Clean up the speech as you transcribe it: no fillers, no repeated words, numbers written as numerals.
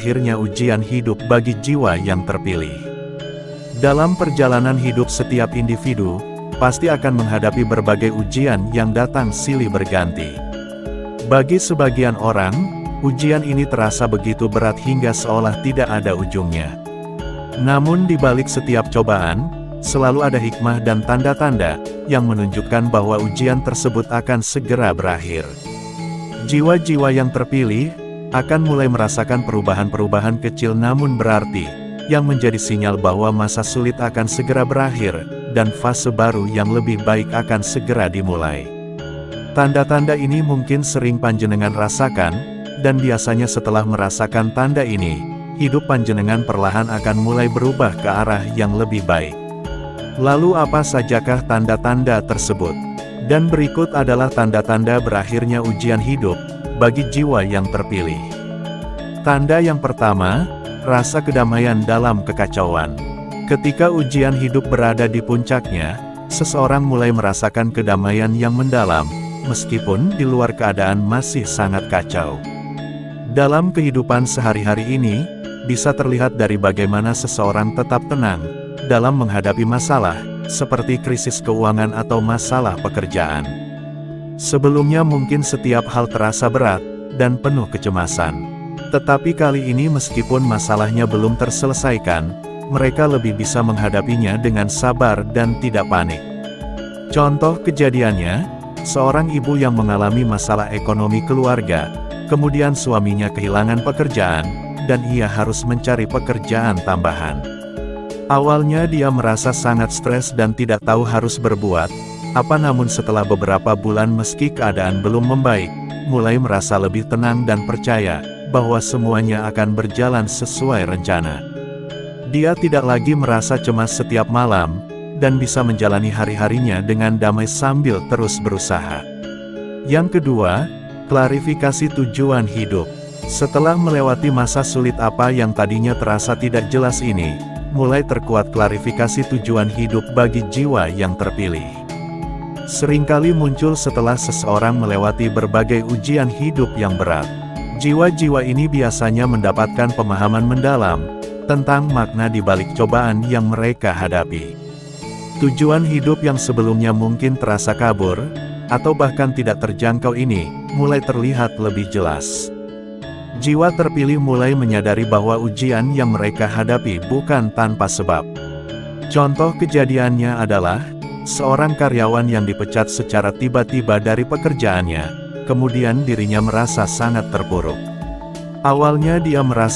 berakhirnya ujian hidup bagi jiwa yang terpilih. Dalam perjalanan hidup setiap individu, pasti akan menghadapi berbagai ujian yang datang silih berganti. Bagi sebagian orang, ujian ini terasa begitu berat hingga seolah tidak ada ujungnya. Namun di balik setiap cobaan, selalu ada hikmah dan tanda-tanda yang menunjukkan bahwa ujian tersebut akan segera berakhir. Jiwa-jiwa yang terpilih akan mulai merasakan perubahan-perubahan kecil namun berarti, yang menjadi sinyal bahwa masa sulit akan segera berakhir, dan fase baru yang lebih baik akan segera dimulai. Tanda-tanda ini mungkin sering panjenengan rasakan, dan biasanya setelah merasakan tanda ini, hidup panjenengan perlahan akan mulai berubah ke arah yang lebih baik. Lalu apa sajakah tanda-tanda tersebut? Dan berikut adalah tanda-tanda berakhirnya ujian hidup bagi jiwa yang terpilih. Tanda yang pertama, rasa kedamaian dalam kekacauan. Ketika ujian hidup berada di puncaknya, seseorang mulai merasakan kedamaian yang mendalam, meskipun di luar keadaan masih sangat kacau. Dalam kehidupan sehari-hari ini, bisa terlihat dari bagaimana seseorang tetap tenang dalam menghadapi masalah, seperti krisis keuangan atau masalah pekerjaan. Sebelumnya mungkin setiap hal terasa berat, dan penuh kecemasan. Tetapi kali ini meskipun masalahnya belum terselesaikan, mereka lebih bisa menghadapinya dengan sabar dan tidak panik. Contoh kejadiannya, seorang ibu yang mengalami masalah ekonomi keluarga, kemudian suaminya kehilangan pekerjaan, dan ia harus mencari pekerjaan tambahan. Awalnya dia merasa sangat stres dan tidak tahu harus berbuat apa, namun setelah beberapa bulan meski keadaan belum membaik, mulai merasa lebih tenang dan percaya bahwa semuanya akan berjalan sesuai rencana. Dia tidak lagi merasa cemas setiap malam, dan bisa menjalani hari-harinya dengan damai sambil terus berusaha. Yang kedua, klarifikasi tujuan hidup. Setelah melewati masa sulit apa yang tadinya terasa tidak jelas ini, mulai terkuat klarifikasi tujuan hidup bagi jiwa yang terpilih. Seringkali muncul setelah seseorang melewati berbagai ujian hidup yang berat. Jiwa-jiwa ini biasanya mendapatkan pemahaman mendalam tentang makna di balik cobaan yang mereka hadapi. Tujuan hidup yang sebelumnya mungkin terasa kabur, atau bahkan tidak terjangkau ini, mulai terlihat lebih jelas. Jiwa terpilih mulai menyadari bahwa ujian yang mereka hadapi bukan tanpa sebab. Contoh kejadiannya adalah, seorang karyawan yang dipecat secara tiba-tiba dari pekerjaannya, kemudian dirinya merasa sangat terpuruk. Awalnya dia merasa